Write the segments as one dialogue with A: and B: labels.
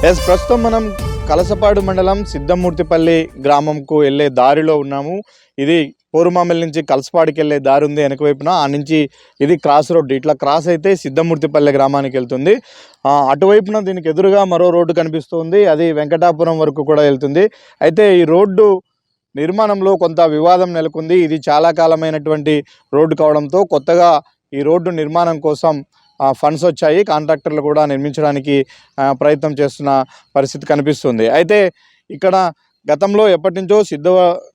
A: ప్రస్తుతం మనం కలసపాడు మండలం సిద్ధమూర్తిపల్లి గ్రామంకు వెళ్ళే దారిలో ఉన్నాము. ఇది పోరుమామిల్ నుంచి కలసపాడుకి వెళ్ళే దారి ఉంది వెనక వైపున. ఆ నుంచి ఇది క్రాస్ రోడ్డు. ఇట్లా క్రాస్ అయితే సిద్ధమూర్తిపల్లి గ్రామానికి వెళ్తుంది. అటువైపున దీనికి ఎదురుగా మరో రోడ్డు కనిపిస్తుంది, అది వెంకటాపురం వరకు కూడా వెళ్తుంది. అయితే ఈ రోడ్డు నిర్మాణంలో కొంత వివాదం నెలకొంది. ఇది చాలా కాలమైనటువంటి రోడ్డు కావడంతో కొత్తగా ఈ రోడ్డు నిర్మాణం కోసం ఫండ్స్ వచ్చాయి. కాంట్రాక్టర్లు కూడా నిర్మించడానికి ప్రయత్నం చేస్తున్న పరిస్థితి కనిపిస్తుంది. అయితే ఇక్కడ గతంలో ఎప్పటి నుంచో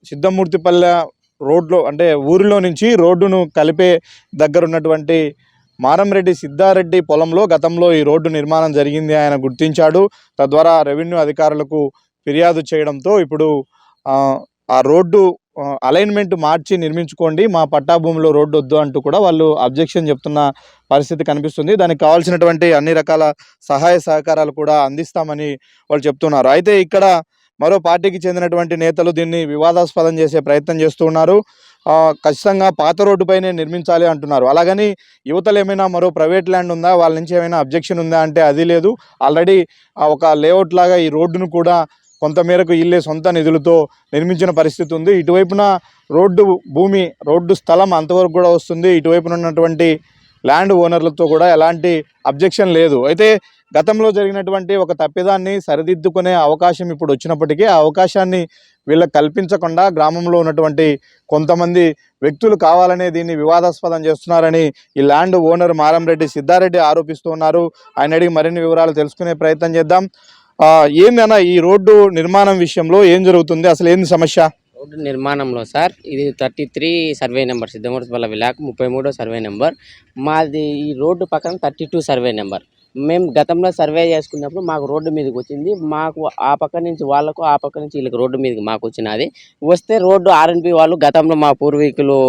A: సిద్ధమూర్తిపల్లె రోడ్లో అంటే ఊరిలో నుంచి రోడ్డును కలిపే దగ్గర ఉన్నటువంటి మారంరెడ్డి సిద్ధారెడ్డి పొలంలో గతంలో ఈ రోడ్డు నిర్మాణం జరిగింది ఆయన గుర్తించాడు. తద్వారా రెవెన్యూ అధికారులకు ఫిర్యాదు చేయడంతో ఇప్పుడు ఆ రోడ్డు అలైన్మెంట్ మార్చి నిర్మించుకోండి, మా పట్టా భూమిలో రోడ్డు వద్దు అంటూ కూడా వాళ్ళు అబ్జెక్షన్ చెప్తున్న పరిస్థితి కనిపిస్తుంది. దానికి కావాల్సినటువంటి అన్ని రకాల సహాయ సహకారాలు కూడా అందిస్తామని వాళ్ళు చెప్తున్నారు. అయితే ఇక్కడ మరో పార్టీకి చెందినటువంటి నేతలు దీన్ని వివాదాస్పదం చేసే ప్రయత్నం చేస్తూ ఉన్నారు. ఖచ్చితంగా పాత రోడ్డుపైనే నిర్మించాలి అంటున్నారు. అలాగని యువతలు ఏమైనా మరో ప్రైవేట్ ల్యాండ్ ఉందా, వాళ్ళ నుంచి ఏమైనా అబ్జెక్షన్ ఉందా అంటే అది లేదు. ఆల్రెడీ ఒక లేఅవుట్ లాగా ఈ రోడ్డును కూడా కొంతమేరకు ఇల్లే సొంత నిధులతో నిర్మించిన పరిస్థితి ఉంది. ఇటువైపున రోడ్డు స్థలం అంతవరకు కూడా వస్తుంది. ఇటువైపున ఉన్నటువంటి ల్యాండ్ ఓనర్లతో కూడా ఎలాంటి అబ్జెక్షన్ లేదు. అయితే గతంలో జరిగినటువంటి ఒక తప్పిదాన్ని సరిదిద్దుకునే అవకాశం ఇప్పుడు వచ్చినప్పటికీ ఆ అవకాశాన్ని వీళ్ళకి కల్పించకుండా గ్రామంలో ఉన్నటువంటి కొంతమంది వ్యక్తులు కావాలనే దీన్ని వివాదాస్పదం చేస్తున్నారని ఈ ల్యాండ్ ఓనర్ మారంరెడ్డి సిద్ధారెడ్డి ఆరోపిస్తూ ఉన్నారు. ఆయన అడిగి మరిన్ని వివరాలు తెలుసుకునే ప్రయత్నం చేద్దాం. ఏందన్నా ఈ రోడ్డు నిర్మాణం విషయంలో ఏం జరుగుతుంది, అసలు ఏంది సమస్య?
B: రోడ్డు నిర్మాణంలో సార్ ఇది 33 సర్వే నెంబర్, సిద్ధమూర్తిపల్లి విలాకు 33వ సర్వే నెంబర్ మాది. ఈ రోడ్డు పక్కన 32 సర్వే నెంబర్. మేము గతంలో సర్వే చేసుకున్నప్పుడు మాకు రోడ్డు మీదకి వచ్చింది. మాకు ఆ పక్క నుంచి వాళ్ళకు, ఆ పక్క నుంచి వీళ్ళకి రోడ్డు మీదకి మాకు వచ్చినది. వస్తే రోడ్డు ఆర్ఎన్బి వాళ్ళు గతంలో మా పూర్వీకులు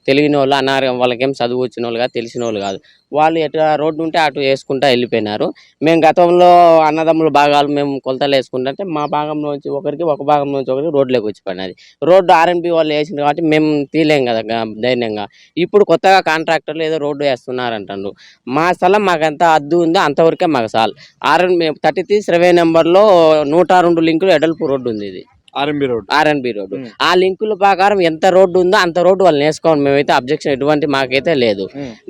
B: తెలియని వాళ్ళు అన్నారు, వాళ్ళకేం చదువు వచ్చిన వాళ్ళు కాదు, తెలిసిన వాళ్ళు కాదు. వాళ్ళు ఎటు రోడ్డు ఉంటే అటు వేసుకుంటూ వెళ్ళిపోయినారు. మేము గతంలో అన్నదమ్ముల భాగాలు మేము కొలతలు వేసుకుంటే మా భాగంలో నుంచి ఒకరికి, ఒక భాగంలో నుంచి ఒకరికి రోడ్లోకి వచ్చి పడినది. రోడ్డు ఆర్ఎన్బి వాళ్ళు వేసింది కాబట్టి మేము తీలేం కదా ధైర్యంగా. ఇప్పుడు కొత్తగా కాంట్రాక్టర్లు ఏదో రోడ్డు వేస్తున్నారు అంటారు. మా స్థలం మాకంత అద్దు ఉందో అంతవరకే మాకు చాలు. 33 సర్వే నెంబర్లో 102 లింకులు ఎడల్పు రోడ్డు ఉంది. ఇది ఆర్ఎన్బి రోడ్డు. ఆ లింకుల ప్రకారం ఎంత రోడ్డు ఉందో అంత రోడ్డు వాళ్ళు వేసుకోండి, మేమైతే అబ్జెక్షన్ ఎటువంటి మాకైతే లేదు.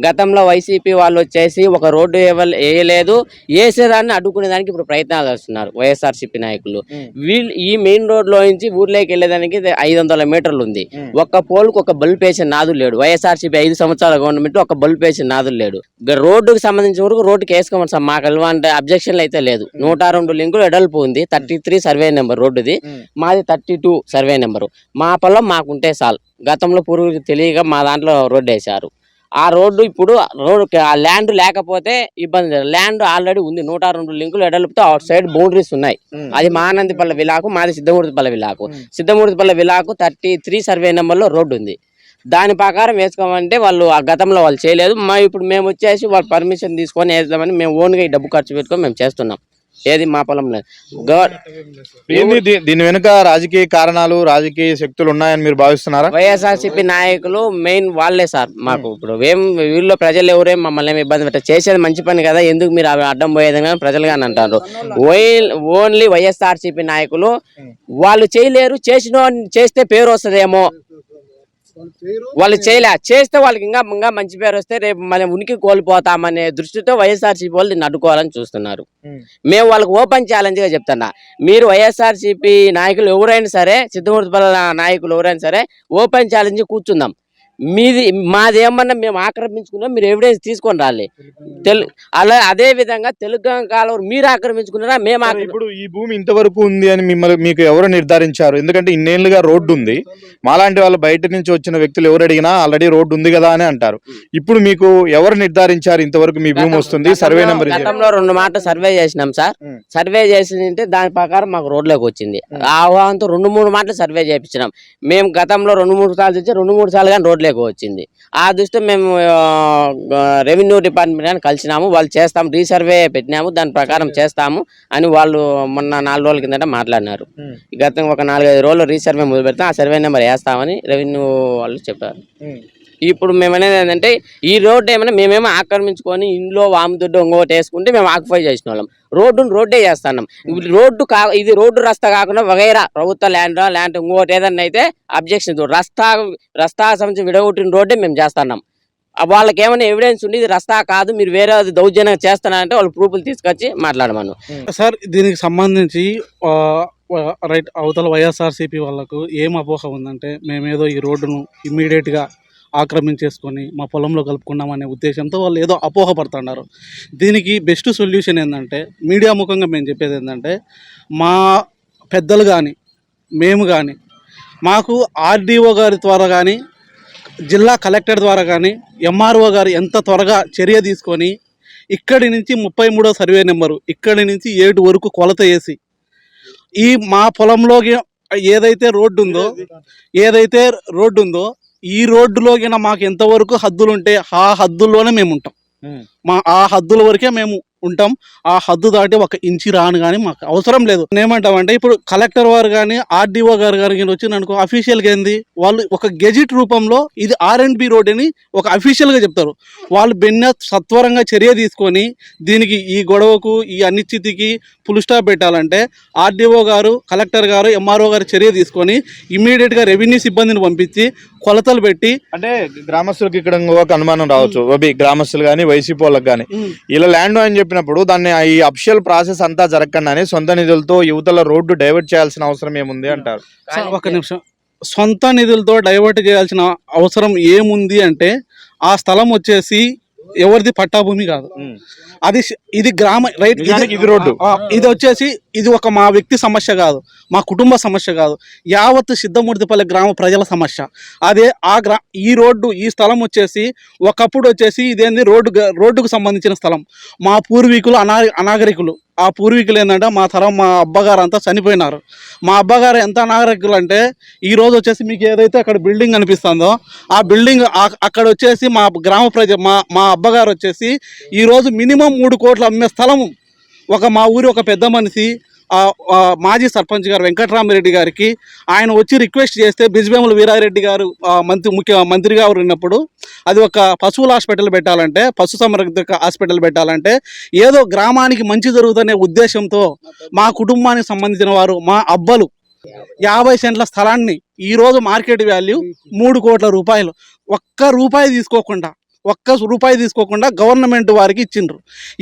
B: గతంలో వైసీపీ వాళ్ళు వచ్చేసి ఒక రోడ్డు వేయలేదు, వేసేదాన్ని అడ్డుకునే దానికి ఇప్పుడు ప్రయత్నాలు చేస్తున్నారు వైఎస్ఆర్సీపీ నాయకులు. వీళ్ళు ఈ మెయిన్ రోడ్ లో నుంచి ఊర్లోకి వెళ్ళేదానికి 500 మీటర్లు ఉంది. ఒక్క పోల్కు ఒక బల్బ్ వేసిన నాదులు లేడు. వైఎస్ఆర్సీపీ 5 సంవత్సరాల గవర్నమెంట్ ఒక బల్బ్ వేసిన నాదులు లేడు. రోడ్డుకు సంబంధించిన వరకు రోడ్డుకి వేసుకోమని సార్, మాకు ఎలాంటి అబ్జెక్షన్లు అయితే లేదు. 102 లింకులు ఎడల్పు ఉంది. 33 సర్వే నెంబర్ రోడ్డుది, మాది 32 సర్వే నెంబరు. మా పొలం మాకుంటే చాలు. గతంలో పూర్వీకులు తెలియక మా దాంట్లో రోడ్డు వేశారు. ఆ రోడ్డు ఇప్పుడు ఆ ల్యాండ్ లేకపోతే ఇబ్బంది లేదు. ల్యాండ్ ఆల్రెడీ ఉంది. 102 లింకులు ఎడలుపుతో అవుట్ సైడ్ బౌండరీస్ ఉన్నాయి. అది మహానందిపల్లి విలాకు, మాది సిద్ధమూర్తిపల్లి విలాకు. సిద్ధమూర్తిపల్లి విలాకు 33 సర్వే నెంబర్లో రోడ్డు ఉంది. దాని ప్రకారం వేసుకోమంటే వాళ్ళు ఆ గతంలో వాళ్ళు చేయలేదు. ఇప్పుడు మేము వచ్చేసి వాళ్ళు పర్మిషన్ తీసుకొని వేద్దామని మేము ఓన్గా ఈ డబ్బు ఖర్చు పెట్టుకొని మేము చేస్తున్నాం. ఏది మా పొలం లేదు.
A: దీని వెనుక రాజకీయ కారణాలు, రాజకీయ శక్తులు ఉన్నాయని మీరు భావిస్తున్నారా?
B: వైఎస్ఆర్సీపీ నాయకులు మెయిన్ వాళ్ళే సార్. మాకు ఇప్పుడు వీళ్ళు ప్రజలు ఎవరేం మమ్మల్ని ఏమి ఇబ్బంది పెట్టారు, చేసేది మంచి పని కదా, ఎందుకు మీరు అడ్డం పోయేదని ప్రజలు కానీ అంటారు. ఓన్లీ వైఎస్ఆర్సీపీ నాయకులు వాళ్ళు చేయలేరు. చేస్తే పేరు వస్తుందేమో, వాళ్ళు చేస్తే వాళ్ళకి ఇంకా మంచి పేరు వస్తే రేపు మనం ఉనికి కోల్పోతామనే దృష్టితో వైఎస్ఆర్సీపీ వాళ్ళు దీన్ని అడ్డుకోవాలని చూస్తున్నారు. మేము వాళ్ళకి ఓపెన్ ఛాలెంజ్ గా చెప్తున్నా, మీరు వైఎస్ఆర్సీపీ నాయకులు ఎవరైనా సరే, సిద్ధమూర్తిపల్లి నాయకులు ఎవరైనా సరే ఓపెన్ ఛాలెంజ్ కూర్చుందాం. మాదేమన్నా మేము ఆక్రమించుకున్నాం, మీరు ఎవిడెన్స్ తీసుకొని రాలి. అదే విధంగా తెలుగు కాలం మీరు ఆక్రమించుకున్నారా, మేము
A: ఇప్పుడు ఈ భూమి ఇంతవరకు ఉంది అని మీకు ఎవరు నిర్ధారించారు? ఎందుకంటే ఇన్నేళ్లుగా రోడ్డు ఉంది. మాలాంటి వాళ్ళు బయట నుంచి వచ్చిన వ్యక్తులు ఎవరు అడిగినా ఆల్రెడీ రోడ్డు ఉంది కదా అని అంటారు. ఇప్పుడు మీకు ఎవరు నిర్ధారించారు ఇంతవరకు మీ భూమి వస్తుంది? సర్వే నెంబర్
B: గతంలో 2 మాటలు సర్వే చేసినాం సార్. సర్వే చేసింటే దాని ప్రకారం మాకు రోడ్లోకి వచ్చింది. ఆహ్వానంతో 2-3 మాటలు సర్వే చేయించినాం. మేము గతంలో 2-3 సార్లు వచ్చి 2-3 సార్లు కానీ రోడ్లు వచ్చింది. ఆ దృష్టి మేము రెవెన్యూ డిపార్ట్మెంట్ కలిసినాము. వాళ్ళు చేస్తాం, రీసర్వే పెట్టినాము, దాని ప్రకారం చేస్తాము అని వాళ్ళు మొన్న 4 రోజుల కిందట మాట్లాడినారు. గతంగా ఒక 4-5 రోజులు రీసర్వే మొదలు పెడతాం, ఆ సర్వే నెంబర్ వేస్తామని రెవెన్యూ వాళ్ళు చెప్పారు. ఇప్పుడు మేము అనేది ఏంటంటే ఈ రోడ్డు ఏమైనా మేమేమో ఆక్రమించుకొని ఇంట్లో వాముదొడ్డు ఇంకోటి వేసుకుంటే మేము ఆక్యుపై చేసిన వాళ్ళం. రోడ్డును రోడ్డే చేస్తున్నాం. ఇది రోడ్డు రస్తా కాకుండా వగైరా ప్రభుత్వ ల్యాండ్ ఇంకోటి ఏదన్నా అయితే అబ్జెక్షన్. రస్తా సంబంధించి విడగొట్టిన రోడ్డే మేము చేస్తున్నాం. వాళ్ళకి ఏమైనా ఎవిడెన్స్ ఉండి ఇది రస్తా కాదు మీరు వేరే దౌర్జన్యం చేస్తున్నారంటే వాళ్ళు ప్రూఫ్లు తీసుకొచ్చి మాట్లాడమను.
C: సార్ దీనికి సంబంధించి రైట్ అవతల వైఎస్ఆర్సీపీ వాళ్ళకు ఏం అపోహ ఉందంటే మేమేదో ఈ రోడ్డును ఇమ్మీడియట్గా ఆక్రమించేసుకొని మా పొలంలో కలుపుకున్నామనే ఉద్దేశంతో వాళ్ళు ఏదో అపోహ పడుతున్నారు. దీనికి బెస్ట్ సొల్యూషన్ ఏంటంటే మీడియా ముఖంగా మేము చెప్పేది ఏంటంటే మా పెద్దలు కానీ మేము కానీ మాకు ఆర్డీఓ గారి ద్వారా కానీ జిల్లా కలెక్టర్ ద్వారా కానీ ఎంఆర్ఓ గారు ఎంత త్వరగా చర్య తీసుకొని ఇక్కడి నుంచి 33వ సర్వే నెంబరు ఇక్కడి నుంచి 7 వరకు కొలత వేసి ఈ మా పొలంలోకి ఏదైతే రోడ్డు ఉందో ఈ రోడ్డులోకి మాకు ఎంతవరకు హద్దులు ఉంటే ఆ హద్దుల్లోనే మేము ఉంటాం. ఆ హద్దుల వరకే మేము ఉంటాం. ఆ హద్దు దాటి 1 ఇంచి రాను కానీ మాకు అవసరం లేదు. ఏమంటామంటే ఇప్పుడు కలెక్టర్ వారు కానీ ఆర్డీఓ గారు వచ్చింది అనుకో, అఫీషియల్గా ఏంది వాళ్ళు ఒక గెజిట్ రూపంలో ఇది R&B రోడ్ అని ఒక అఫీషియల్గా చెప్తారు. వాళ్ళు సత్వరంగా చర్య తీసుకొని దీనికి ఈ గొడవకు ఈ అనిశ్చితికి ఫుల్ స్టాప్ పెట్టాలంటే ఆర్డీఓ గారు కలెక్టర్ గారు ఎంఆర్ఓ గారు చర్య తీసుకొని ఇమ్మీడియట్గా రెవెన్యూ సిబ్బందిని పంపించి కొలతలు పెట్టి,
A: అంటే గ్రామస్తులకి ఇక్కడ ఒక అనుమానం రావచ్చు, గ్రామస్తులు కానీ వైసీపీ వాళ్ళకి కానీ ఇలా ల్యాండ్ అని చెప్పినప్పుడు దాన్ని ఈ అఫిషియల్ ప్రాసెస్ అంతా జరగకుండానే సొంత నిధులతో యువతల రోడ్డు డైవర్ట్ చేయాల్సిన అవసరం ఏముంది అంటారు.
C: ఒక నిమిషం, సొంత నిధులతో డైవర్ట్ చేయాల్సిన అవసరం ఏముంది అంటే ఆ స్థలం వచ్చేసి ఎవరిది పట్టాభూమి కాదు, ఇది గ్రామ రైట్, ఇది రోడ్డు, ఇది వచ్చేసి ఇది ఒక మా వ్యక్తి సమస్య కాదు, మా కుటుంబ సమస్య కాదు, యావత్ సిద్ధమూర్తిపల్లి గ్రామ ప్రజల సమస్య. అదే ఈ రోడ్డు ఈ స్థలం వచ్చేసి ఒకప్పుడు వచ్చేసి ఇదేంది రోడ్డుకు సంబంధించిన స్థలం. మా పూర్వీకులు అనాగరికులు. ఆ పూర్వీకులు ఏంటంటే మా అబ్బగారు అంతా చనిపోయినారు. మా అబ్బగారు ఎంత అనాగరికులు అంటే ఈ రోజు వచ్చేసి మీకు ఏదైతే అక్కడ బిల్డింగ్ కనిపిస్తుందో ఆ బిల్డింగ్ అక్కడ వచ్చేసి మా గ్రామ మా అబ్బగారు వచ్చేసి ఈరోజు మినిమం 3 కోట్లు అమ్మే స్థలము. మా ఊరి ఒక పెద్ద మనిషి మాజీ సర్పంచ్ గారు వెంకటరామిరెడ్డి గారికి ఆయన వచ్చి రిక్వెస్ట్ చేస్తే బిజ్బేముల వీరారెడ్డి గారు మంత్రిగా ఉన్నప్పుడు అది ఒక పశువుల హాస్పిటల్ పెట్టాలంటే, పశు సంవర్ధక హాస్పిటల్ పెట్టాలంటే ఏదో గ్రామానికి మంచి జరుగుతునే ఉద్దేశంతో మా కుటుంబానికి సంబంధించిన వారు మా అబ్బలు 50 సెంట్ల స్థలాన్ని ఈరోజు మార్కెట్ వాల్యూ 3 కోట్ల రూపాయలు ఒక్క రూపాయి తీసుకోకుండా గవర్నమెంట్ వారికి ఇచ్చిండ్రు.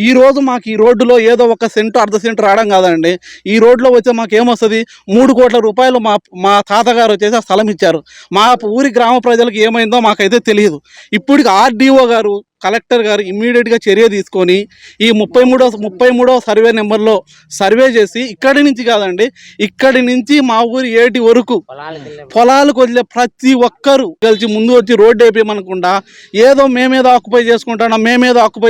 C: ఈరోజు మాకు ఈ రోడ్డులో ఏదో 1 సెంటు 1/2 సెంటు రావడం కాదండి, ఈ రోడ్లో వచ్చే మాకు ఏమొస్తుంది 3 కోట్ల రూపాయలు మా తాతగారు వచ్చేసి ఆ స్థలం ఇచ్చారు. మా ఊరి గ్రామ ప్రజలకు ఏమైందో మాకైతే తెలియదు. ఇప్పటికి ఆర్డీఓ గారు కలెక్టర్ గారు ఇమ్మీడియట్గా చర్య తీసుకొని ఈ 33వ సర్వే నెంబర్లో సర్వే చేసి ఇక్కడి నుంచి కాదండి, ఇక్కడి నుంచి మా ఊరి ఏటి వరకు పొలాలకు వదిలే ప్రతి ఒక్కరు కలిసి ముందు వచ్చి రోడ్డు వేయమనకుండా ఏదో మేమేదో ఆక్యుపై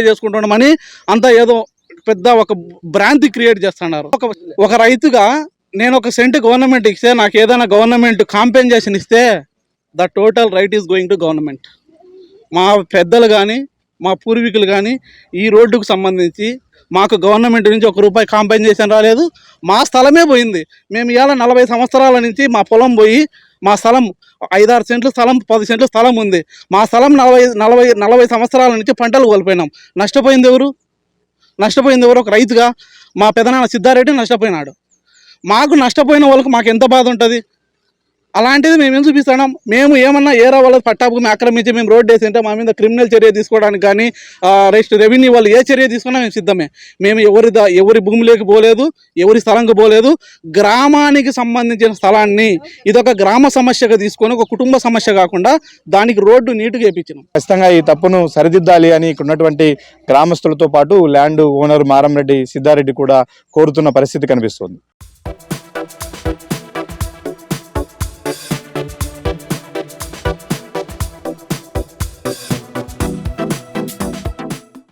C: చేసుకుంటున్నామని అంతా ఏదో పెద్ద ఒక భ్రాంతి క్రియేట్ చేస్తున్నారు. ఒక రైతుగా నేను 1 సెంటు గవర్నమెంట్ ఇస్తే నాకు ఏదైనా గవర్నమెంట్ కాంపెన్సేషన్ ఇస్తే the total right is going to government. మా పెద్దలు కానీ మా పూర్వీకులు కానీ ఈ రోడ్డుకు సంబంధించి మాకు గవర్నమెంట్ నుంచి 1 రూపాయి కాంపెన్సేషన్ రాలేదు. మా స్థలమే పోయింది. మేము ఇవాళ 40 సంవత్సరాల నుంచి మా పొలం పోయి మా స్థలం 5-6 సెంట్లు స్థలం 10 సెంట్లు స్థలం ఉంది. మా స్థలం 40 సంవత్సరాల నుంచి పంటలు కోల్పోయినాం. నష్టపోయింది ఎవరు? ఒక రైతుగా మా పెదనాన్న సిద్ధారెడ్డి నష్టపోయినాడు. మాకు నష్టపోయిన వాళ్ళకు మాకు ఎంత బాధ ఉంటుంది? అలాంటిది మేము ఏం చూపిస్తున్నాం? మేము ఏమన్నా ఏరా వాళ్ళ పట్టాభూమి ఆక్రమించి మేము రోడ్డు వేసి అంటే మా మీద క్రిమినల్ చర్య తీసుకోవడానికి కానీ రెవెన్యూ వాళ్ళు ఏ చర్య తీసుకున్నా మేము సిద్ధమే. మేము ఎవరి భూమిలోకి పోలేదు, ఎవరి స్థలంకి పోలేదు. గ్రామానికి సంబంధించిన స్థలాన్ని ఇదొక గ్రామ సమస్యగా తీసుకొని ఒక కుటుంబ సమస్య కాకుండా దానికి రోడ్డు నీటుగా వేయించినాం.
A: ఖచ్చితంగా ఈ తప్పును సరిదిద్దాలి అని ఇక్కడ ఉన్నటువంటి గ్రామస్తులతో పాటు ల్యాండ్ ఓనర్ మారంరెడ్డి సిద్ధారెడ్డి కూడా కోరుతున్న పరిస్థితి కనిపిస్తుంది.